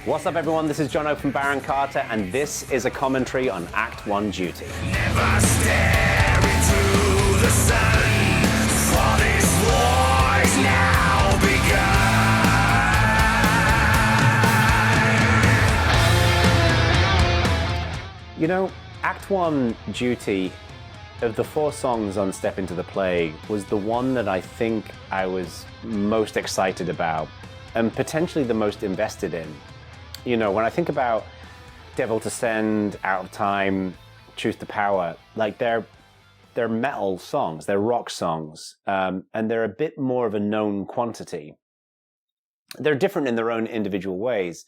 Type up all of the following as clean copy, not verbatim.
What's up, everyone? This is Jono from Baron Carta, and this is a commentary on Act 1 Duty. Never stare into the sun, for this war is now begun. You know, Act 1 Duty, of the 4 songs on Step Into the Plague, was the one that I think I was most excited about and potentially the most invested in. You know, when I think about Devil to Send, Out of Time, Truth to Power, like they're metal songs, they're rock songs, and they're a bit more of a known quantity. They're different in their own individual ways,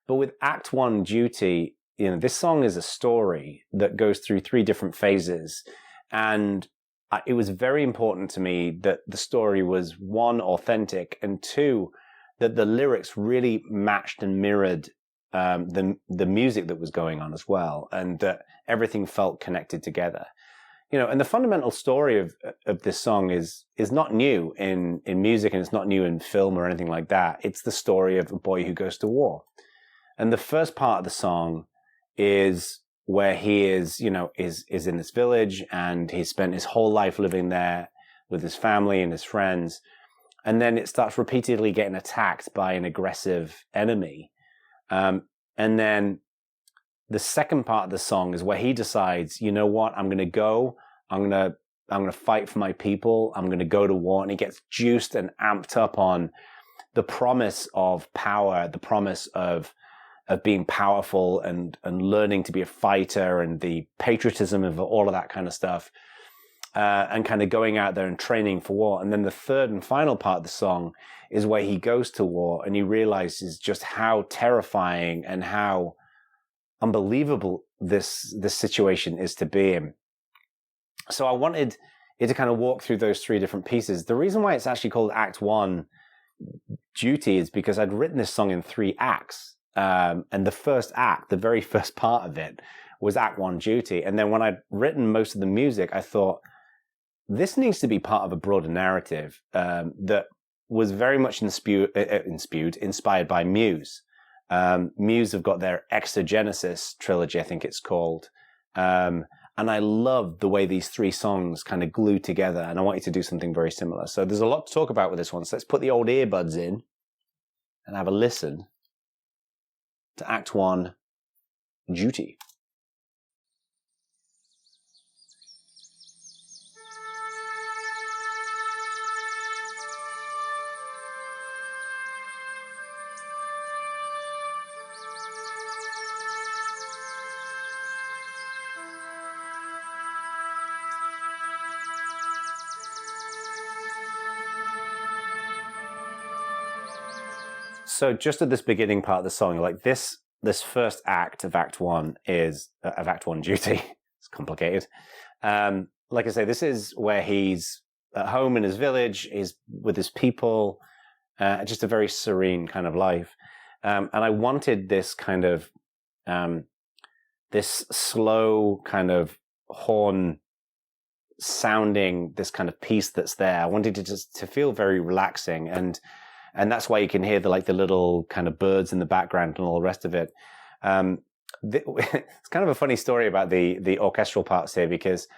but with Act 1 Duty, you know, this song is a story that goes through 3 different phases, and it was very important to me that the story was, 1, authentic, and 2, that the lyrics really matched and mirrored the music that was going on as well, and that everything felt connected together. You know, and the fundamental story of this song is not new in music, and it's not new in film or anything like that. It's the story of a boy who goes to war. And the first part of the song is where he is, you know, is in this village, and he's spent his whole life living there with his family and his friends. And then it starts repeatedly getting attacked by an aggressive enemy. And then the second part of the song is where he decides, you know what, I'm going to go, I'm going to fight for my people, I'm going to go to war. And he gets juiced and amped up on the promise of power, the promise of being powerful and learning to be a fighter, and the patriotism of all of that kind of stuff, and kind of going out there and training for war. And then the third and final part of the song is where he goes to war and he realizes just how terrifying and how unbelievable this situation is to be in. So I wanted it to kind of walk through those 3 different pieces. The reason why it's actually called Act 1 Duty is because I'd written this song in 3 acts. And the first act, the very first part of it, was Act 1 Duty. And then when I'd written most of the music, I thought, this needs to be part of a broader narrative that was very much inspired by Muse. Muse have got their Exogenesis trilogy, I think it's called. And I love the way these 3 songs kind of glue together, and I wanted to do something very similar. So there's a lot to talk about with this one. So let's put the old earbuds in and have a listen to Act 1 Duty. So just at this beginning part of the song, like this first act of Act 1 is of Act 1 Duty. It's complicated. Like I say, this is where he's at home in his village, he's with his people, just a very serene kind of life. And I wanted this kind of this slow kind of horn sounding, this kind of piece that's there. I wanted it to feel very relaxing, and that's why you can hear the little kind of birds in the background and all the rest of it. It's kind of a funny story about the orchestral parts here, because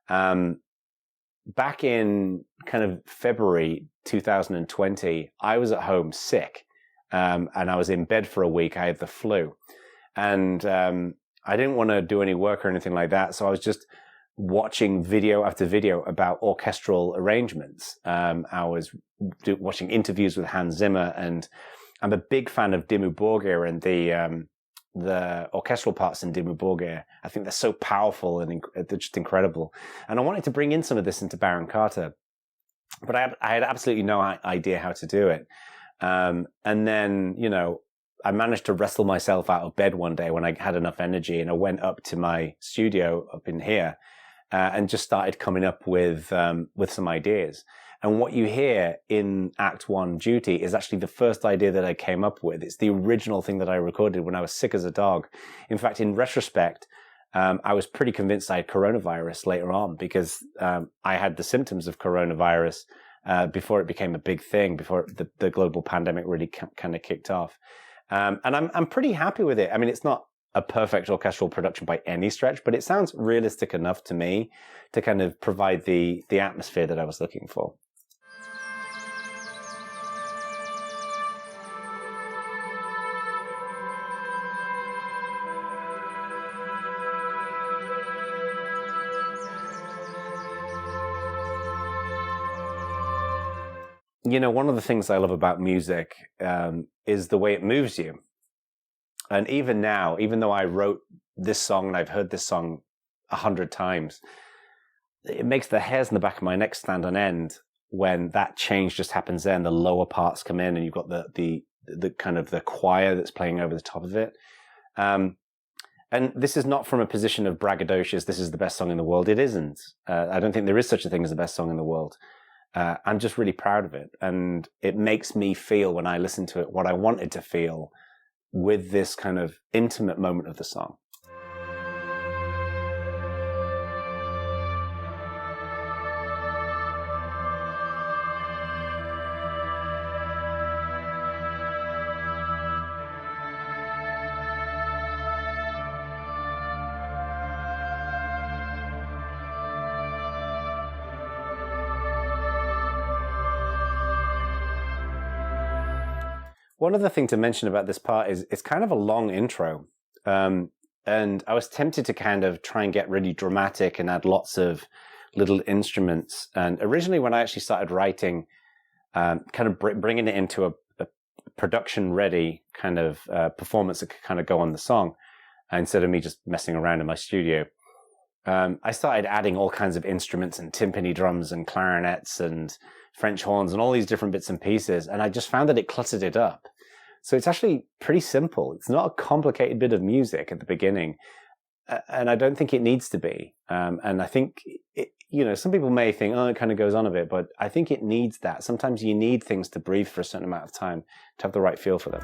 back in kind of February 2020, I was at home sick, and I was in bed for a week. I had the flu, and I didn't want to do any work or anything like that, so I was just watching video after video about orchestral arrangements. I was watching interviews with Hans Zimmer, and I'm a big fan of Dimmu Borgir and the orchestral parts in Dimmu Borgir. I think they're so powerful and they're just incredible. And I wanted to bring in some of this into Baron Carta, but I had absolutely no idea how to do it. And then, you know, I managed to wrestle myself out of bed one day when I had enough energy, and I went up to my studio up in here and just started coming up with some ideas. And what you hear in Act 1 Duty is actually the first idea that I came up with. It's the original thing that I recorded when I was sick as a dog. In fact, in retrospect, I was pretty convinced I had coronavirus later on, because I had the symptoms of coronavirus before it became a big thing, before the global pandemic really kind of kicked off. And I'm pretty happy with it. I mean, it's not a perfect orchestral production by any stretch, but it sounds realistic enough to me to kind of provide the atmosphere that I was looking for. You know, one of the things I love about music is the way it moves you. And even now, even though I wrote this song and I've heard this song 100 times, it makes the hairs in the back of my neck stand on end when that change just happens there and the lower parts come in and you've got the kind of the choir that's playing over the top of it. And this is not from a position of braggadocious, this is the best song in the world. It isn't. I don't think there is such a thing as the best song in the world. I'm just really proud of it. And it makes me feel, when I listen to it, what I wanted to feel with this kind of intimate moment of the song. One other thing to mention about this part is it's kind of a long intro. And I was tempted to kind of try and get really dramatic and add lots of little instruments. And originally when I actually started writing, kind of bringing it into a production ready kind of performance that could kind of go on the song, instead of me just messing around in my studio, I started adding all kinds of instruments and timpani drums and clarinets and French horns and all these different bits and pieces. And I just found that it cluttered it up. So it's actually pretty simple. It's not a complicated bit of music at the beginning. And I don't think it needs to be. And I think, some people may think, oh, it kind of goes on a bit, but I think it needs that. Sometimes you need things to breathe for a certain amount of time to have the right feel for them.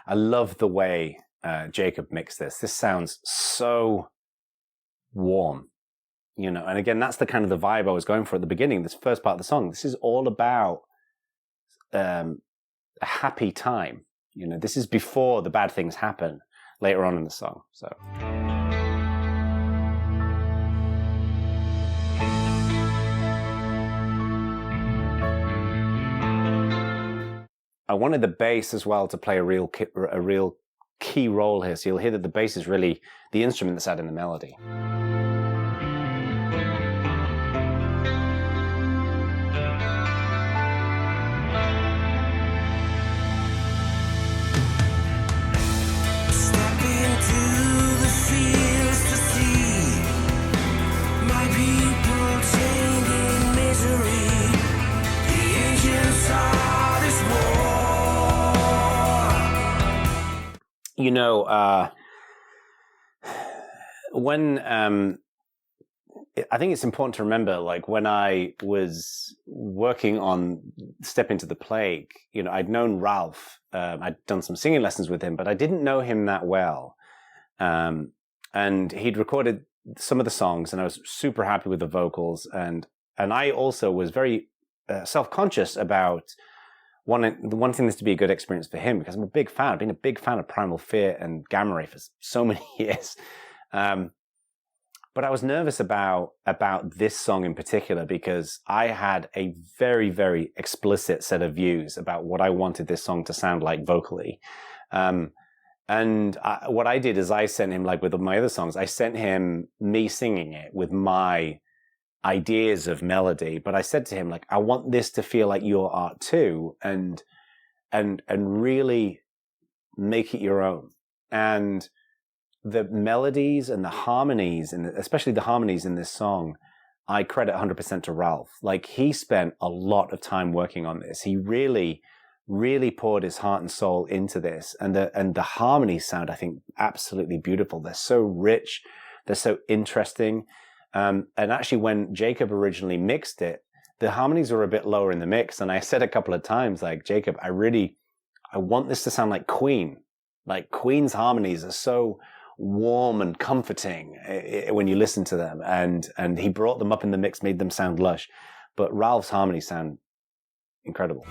I love the way Jacob mixed this. This sounds so warm, and again, that's the kind of the vibe I was going for at the beginning, this first part of the song. This is all about a happy time. This is before the bad things happen later on in the song. So. I wanted the bass as well to play a real key role here. So you'll hear that the bass is really the instrument that's adding the melody. Step into the fields to see my people chained in misery. The ancients are this war. When I think it's important to remember, like when I was working on Step Into the Plague, I'd known Ralph. I'd done some singing lessons with him, but I didn't know him that well. And he'd recorded some of the songs, and I was super happy with the vocals. And I also was very self-conscious about wanting this to be a good experience for him, because I'm a big fan. I've been a big fan of Primal Fear and Gamma Ray for so many years. But I was nervous about this song in particular, because I had a very, very explicit set of views about what I wanted this song to sound like vocally. What I did is I sent him, like with my other songs, I sent him me singing it with my ideas of melody, but I said to him, like, I want this to feel like your art too, and really make it your own. And the melodies and the harmonies, and especially the harmonies in this song, I credit 100% to Ralph. Like, he spent a lot of time working on this. He really really poured his heart and soul into this. And the harmonies sound, I think, absolutely beautiful. They're so rich. They're so interesting. And actually, when Jacob originally mixed it, the harmonies were a bit lower in the mix. And I said a couple of times, like, Jacob, I want this to sound like Queen. Like, Queen's harmonies are so warm and comforting when you listen to them. And he brought them up in the mix, made them sound lush. But Ralph's harmonies sound incredible.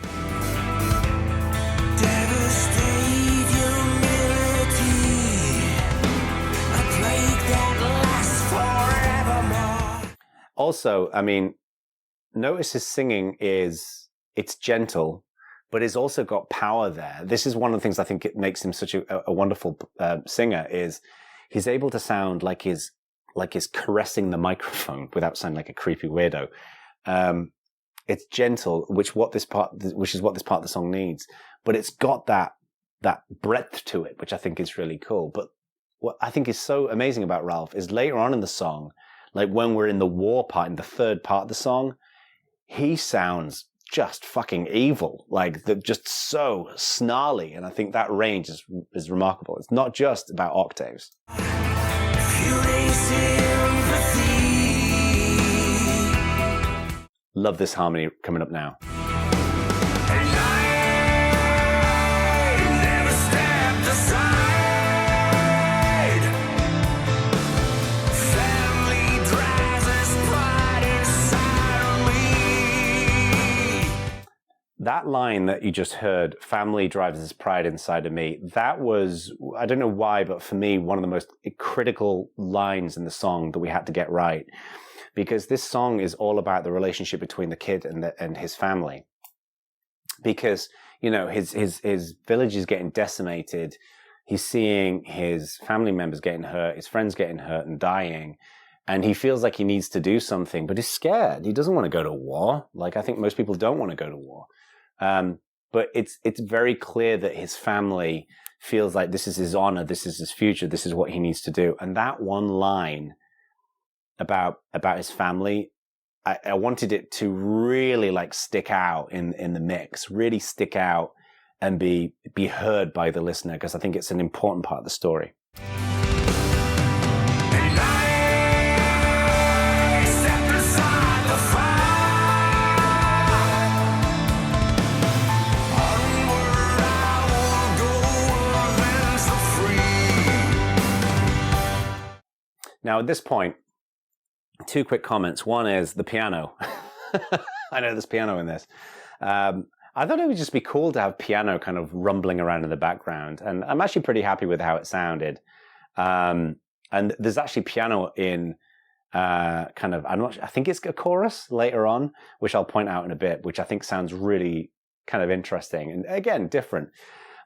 Also, I mean, notice his singing it's gentle, but it's also got power there. This is one of the things I think it makes him such a wonderful singer, is he's able to sound like he's caressing the microphone without sounding like a creepy weirdo. It's gentle, which is what this part of the song needs, but it's got that breadth to it, which I think is really cool. But what I think is so amazing about Ralph is later on in the song, like when we're in the war part, in the third part of the song, he sounds just fucking evil, like just so snarly. And I think that range is remarkable. It's not just about octaves. Love this harmony coming up now. That line that you just heard, family drives his pride inside of me, that was, I don't know why, but for me, one of the most critical lines in the song that we had to get right. Because this song is all about the relationship between the kid and his family. Because, you know, his village is getting decimated. He's seeing his family members getting hurt, his friends getting hurt and dying. And he feels like he needs to do something, but he's scared. He doesn't want to go to war. Like, I think most people don't want to go to war. But it's very clear that his family feels like this is his honor, this is his future, this is what he needs to do. And that one line about his family, I wanted it to really like stick out in the mix, really stick out and be heard by the listener, because I think it's an important part of the story. Now, at this point, two quick comments. One is the piano. I know there's piano in this. I thought it would just be cool to have piano kind of rumbling around in the background. And I'm actually pretty happy with how it sounded. And there's actually piano in I think it's a chorus later on, which I'll point out in a bit, which I think sounds really kind of interesting. And again, different.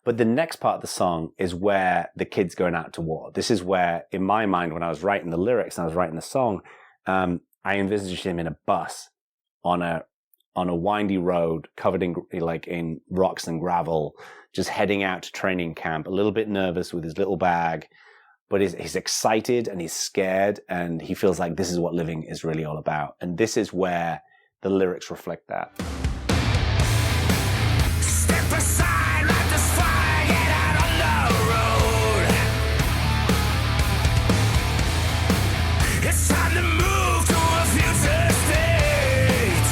But the next part of the song is where the kid's going out to war. This is where, in my mind, when I was writing the lyrics and I was writing the song, I envisaged him in a bus on a windy road covered in rocks and gravel, just heading out to training camp, a little bit nervous with his little bag, but he's excited and he's scared and he feels like this is what living is really all about. And this is where the lyrics reflect that. Step aside, let this fire get out on the road. It's time to move to a future state.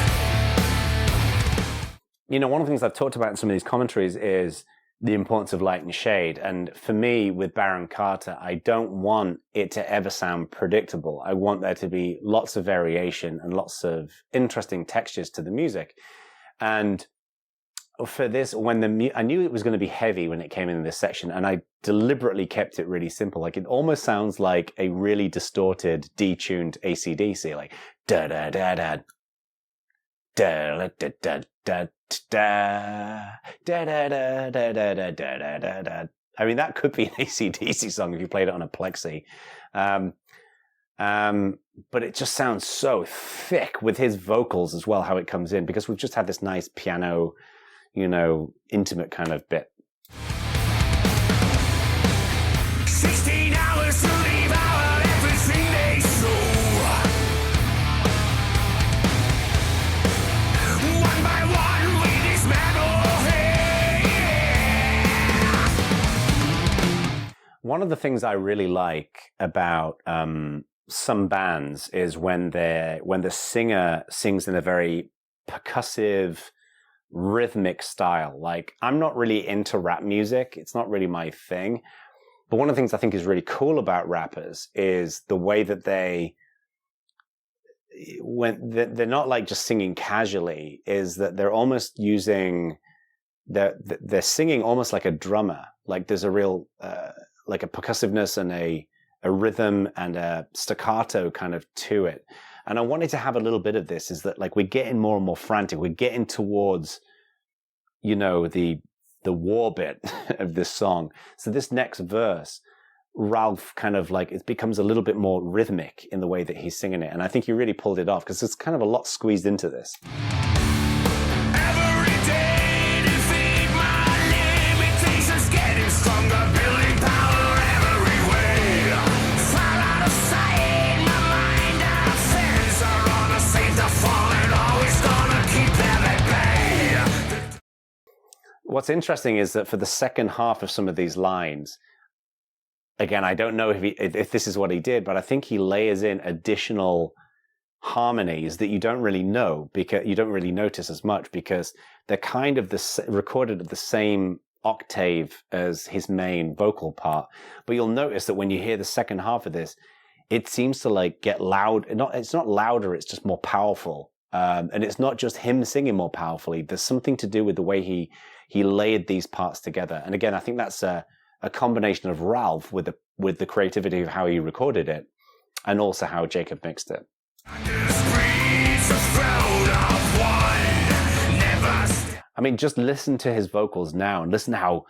You know, one of the things I've talked about in some of these commentaries is the importance of light and shade. And for me, with Baron Carta, I don't want it to ever sound predictable. I want there to be lots of variation and lots of interesting textures to the music. And for this, I knew it was going to be heavy when it came in this section, and I deliberately kept it really simple. Like, it almost sounds like a really distorted, detuned AC/DC, like da da da da da da da da da da da da da da da da da da. I mean, that could be an AC/DC song if you played it on a plexi. But it just sounds so thick with his vocals as well, how it comes in, because we've just had this nice piano, you know, intimate kind of bit. 16 hours to devour everything they sow. One by one we dismantle hate. One of the things I really like about some bands is when the singer sings in a very percussive, rhythmic style. Like, I'm not really into rap music. It's not really my thing. But one of the things I think is really cool about rappers is the way that they're not like just singing casually, is that they're almost using, they're singing almost like a drummer. Like there's a real, like a percussiveness and a rhythm and a staccato kind of to it. And I wanted to have a little bit of this, is that like we're getting more and more frantic. We're getting towards, you know, the war bit of this song. So this next verse, Ralph kind of like, it becomes a little bit more rhythmic in the way that he's singing it. And I think he really pulled it off because there's kind of a lot squeezed into this. Every day defeat my limitations, getting stronger, building power every way. Fall out of sight, my mind and fence are on a safe to fall and always gonna keep them at bay. What's interesting is that for the second half of some of these lines, again, I don't know if this is what he did, but I think he layers in additional harmonies that you don't really know, because you don't really notice as much, because they're kind of recorded at the same octave as his main vocal part. But you'll notice that when you hear the second half of this, it seems to like get loud. It's not louder, it's just more powerful. And it's not just him singing more powerfully. There's something to do with the way he layered these parts together. And again, I think that's a combination of Ralph with the creativity of how he recorded it, and also how Jacob mixed it. I mean, just listen to his vocals now, and listen how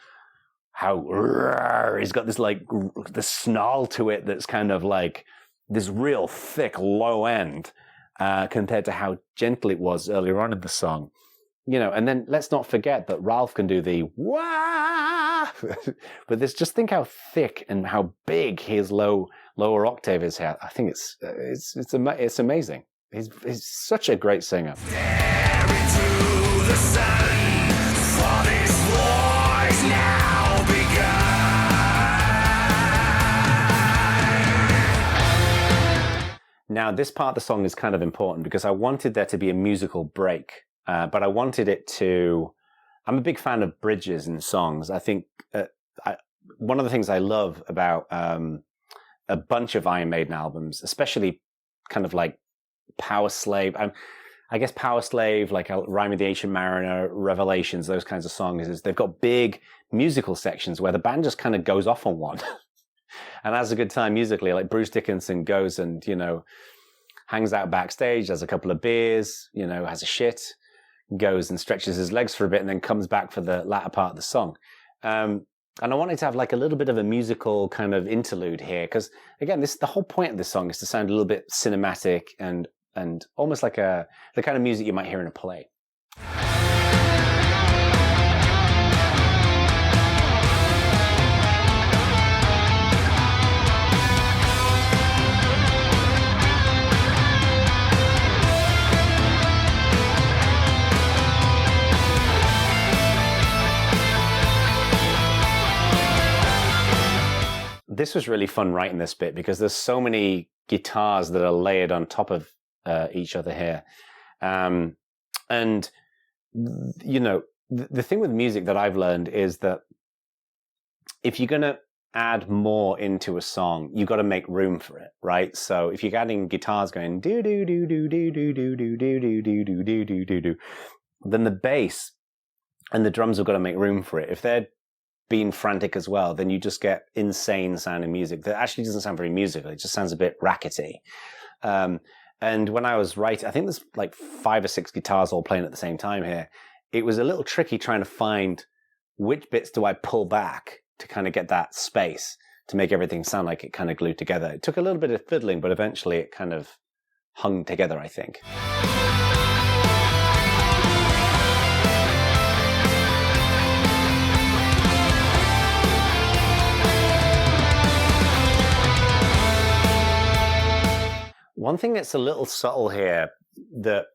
he's got this like the snarl to it that's kind of like this real thick low end compared to how gentle it was earlier on in the song. You know, and then let's not forget that Ralph can do the wah, but just think how thick and how big his lower octave is here. I think it's amazing. He's such a great singer. Now, this part of the song is kind of important because I wanted there to be a musical break. But I wanted it to, I'm a big fan of bridges in songs. I think one of the things I love about a bunch of Iron Maiden albums, especially kind of like Power Slave, I guess Power Slave, like Rime of the Ancient Mariner, Revelations, those kinds of songs, is they've got big musical sections where the band just kind of goes off on one and has a good time musically. Like Bruce Dickinson goes and, you know, hangs out backstage, has a couple of beers, you know, has a shit, goes and stretches his legs for a bit, and then comes back for the latter part of the song. And I wanted to have like a little bit of a musical kind of interlude here, because again, the whole point of this song is to sound a little bit cinematic and almost like the kind of music you might hear in a play. This was really fun writing this bit because there's so many guitars that are layered on top of each other here. And, you know, the thing with music that I've learned is that if you're going to add more into a song, you've got to make room for it, right? So if you're adding guitars going do do do do do do do do do do do do do do do do, then the bass and the drums have got to make room for it. If they're being frantic as well, then you just get insane sounding music that actually doesn't sound very musical. It just sounds a bit rackety. And when I was writing, I think there's like 5 or 6 guitars all playing at the same time here. It was a little tricky trying to find which bits do I pull back to kind of get that space to make everything sound like it kind of glued together. It took a little bit of fiddling, but eventually it kind of hung together, I think. One thing that's a little subtle here that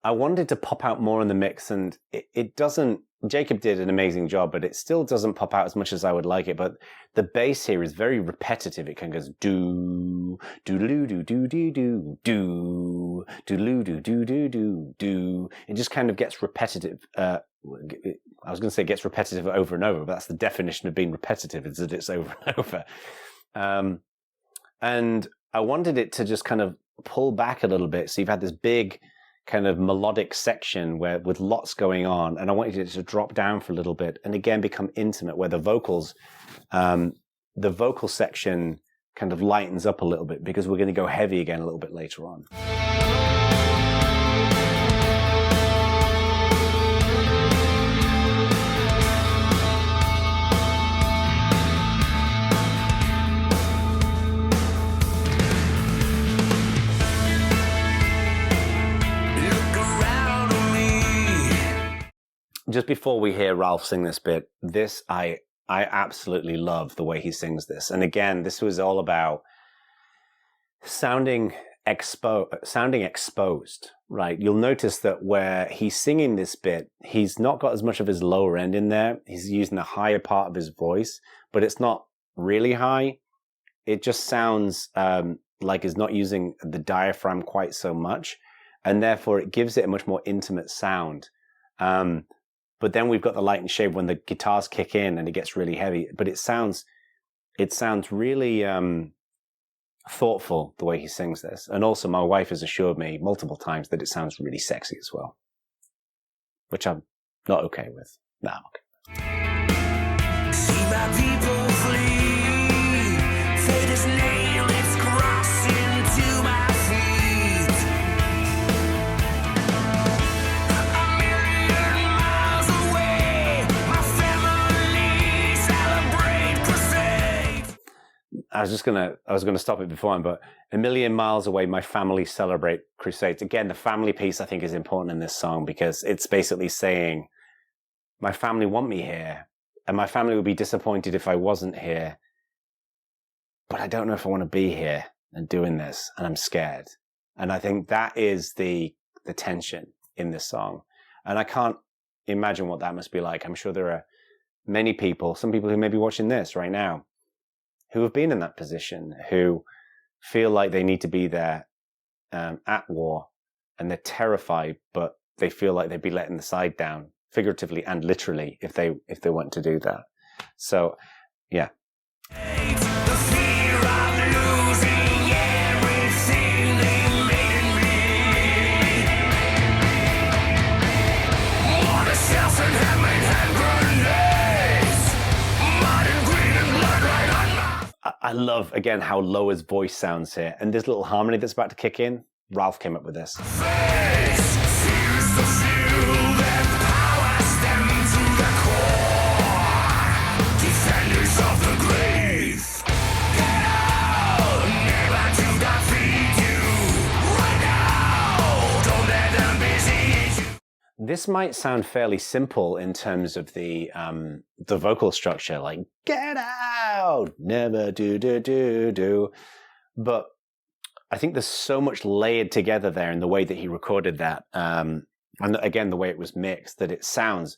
I wanted to pop out more in the mix, and it doesn't Jacob did an amazing job, but it still doesn't pop out as much as I would like it. But the bass here is very repetitive. It kind of goes do, do, do, do, do, do, do, do, do, do, do, do, do. It just kind of gets repetitive. I was going to say it gets repetitive over and over, but that's the definition of being repetitive, is that it's over and over. And I wanted it to just kind of pull back a little bit. So you've had this big kind of melodic section where with lots going on, and I wanted it to drop down for a little bit and again become intimate, where the vocal section kind of lightens up a little bit, because we're going to go heavy again a little bit later on. Just before we hear Ralph sing this bit, I absolutely love the way he sings this. And again, this was all about sounding exposed, right? You'll notice that where he's singing this bit, he's not got as much of his lower end in there. He's using the higher part of his voice, but it's not really high. It just sounds like he's not using the diaphragm quite so much. And therefore, it gives it a much more intimate sound. But then we've got the light and shade when the guitars kick in and it gets really heavy. But it sounds really thoughtful the way he sings this. And also, my wife has assured me multiple times that it sounds really sexy as well, which I'm not okay with. No, I'm okay. See my people flee. Fate has nailed its cross into my feet. A million miles away, my family celebrate crusade. I was gonna stop it beforehand, but a million miles away, my family celebrate crusades. Again, the family piece I think is important in this song, because it's basically saying, my family want me here, and my family would be disappointed if I wasn't here, but I don't know if I want to be here and doing this, and I'm scared. And I think that is the tension in this song. And I can't imagine what that must be like. I'm sure there are many people, some people who may be watching this right now, who have been in that position, who feel like they need to be there at war, and they're terrified, but they feel like they'd be letting the side down, figuratively and literally, if they want to do that. So, yeah. The fear of losing everything they made in me. On a shelf and handmade hand grenades. Mud and green and blood right on my... I love, again, how low his voice sounds here. And this little harmony that's about to kick in, Ralph came up with this. Face fears the fuel and power stem to the core. Defenders of the grave. Get out, never to defeat you. Right now, don't let them besiege you. This might sound fairly simple in terms of the vocal structure, like get out, never do. But I think there's so much layered together there in the way that he recorded that, and again the way it was mixed, that it sounds,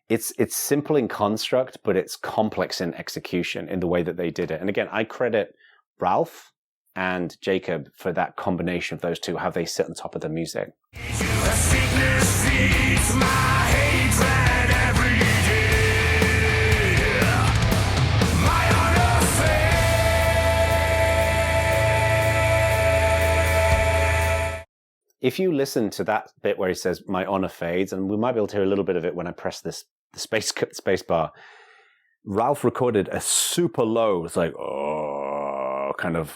it's simple in construct, but it's complex in execution in the way that they did it. And again, I credit Ralph and Jacob for that combination of those two, how they sit on top of the music. Sickness feeds my hatred every day. My honor fades. If you listen to that bit where he says, my honor fades, and we might be able to hear a little bit of it when I press the space bar, Ralph recorded a super low, it's like, oh, kind of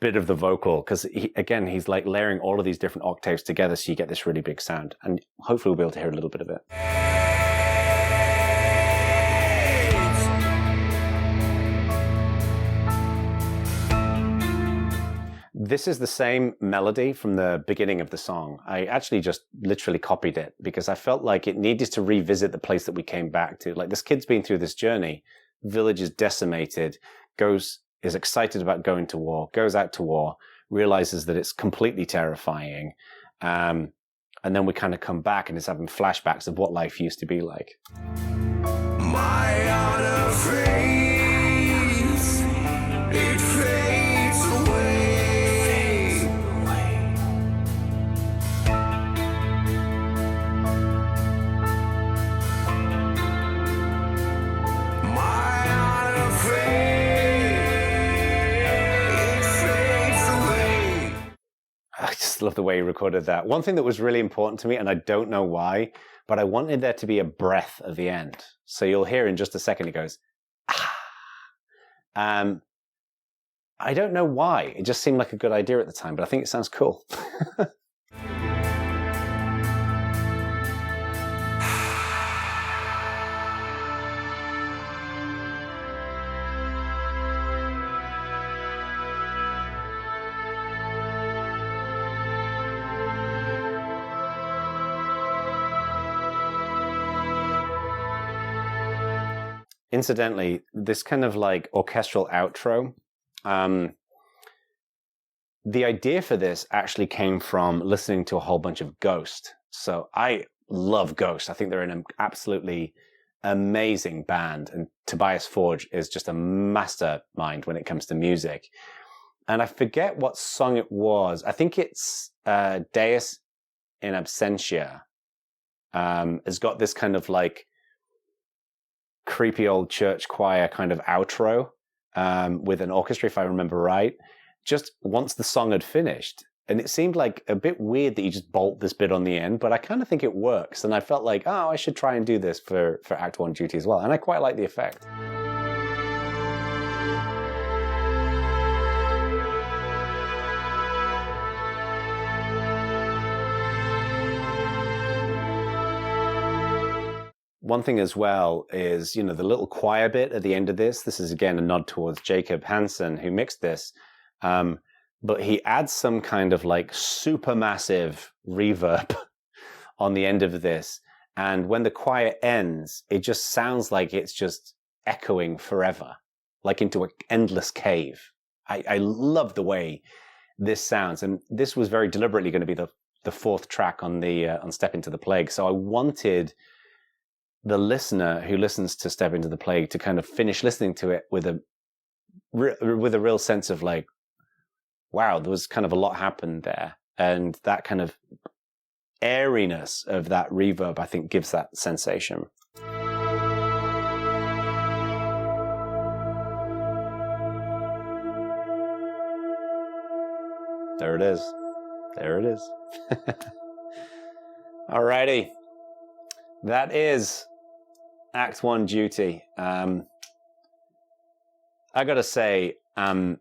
bit of the vocal, because he's like layering all of these different octaves together, so you get this really big sound, and hopefully we'll be able to hear a little bit of it. This is the same melody from the beginning of the song. I actually just literally copied it because I felt like it needed to revisit the place that we came back to. Like, this kid's been through this journey, village is decimated, is excited about going to war, goes out to war, realizes that it's completely terrifying, And then we kind of come back and it's having flashbacks of what life used to be like. My honor fades, it fades away. My honor fades, it fades away. I just love the way he recorded that. One thing that was really important to me, and I don't know why, but I wanted there to be a breath at the end. So you'll hear in just a second, he goes, ah. I don't know why. It just seemed like a good idea at the time, but I think it sounds cool. Incidentally, this kind of like orchestral outro, the idea for this actually came from listening to a whole bunch of Ghost. So I love Ghost. I think they're an absolutely amazing band. And Tobias Forge is just a mastermind when it comes to music. And I forget what song it was. I think it's Deus in Absentia. Has got this kind of like creepy old church choir kind of outro with an orchestra, if I remember right, just once the song had finished. And it seemed like a bit weird that you just bolt this bit on the end, but I kind of think it works. And I felt like, oh, I should try and do this for Act 1 duty as well. And I quite like the effect. One thing as well is, you know, the little choir bit at the end of this. This is, again, a nod towards Jacob Hansen, who mixed this. But he adds some kind of like supermassive reverb on the end of this. And when the choir ends, it just sounds like it's just echoing forever, like into an endless cave. I love the way this sounds. And this was very deliberately going to be the fourth track on on Step Into the Plague. So I wanted the listener who listens to Step Into the Plague to kind of finish listening to it with a real sense of like, wow, there was kind of a lot happened there. And that kind of airiness of that reverb, I think, gives that sensation. There it is. There it is. Alrighty. That is Act 1 duty. I gotta say, I'm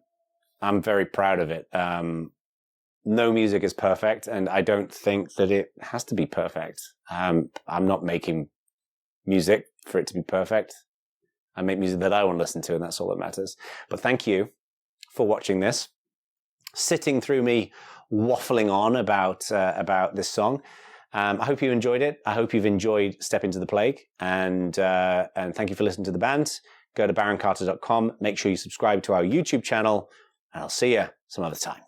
very proud of it. No music is perfect, and I don't think that it has to be perfect. I'm not making music for it to be perfect. I make music that I want to listen to, and that's all that matters. But thank you for watching this, sitting through me waffling on about this song. I hope you enjoyed it. I hope you've enjoyed Step Into the Plague, and thank you for listening to the band. Go to baroncarta.com. Make sure you subscribe to our YouTube channel, and I'll see you some other time.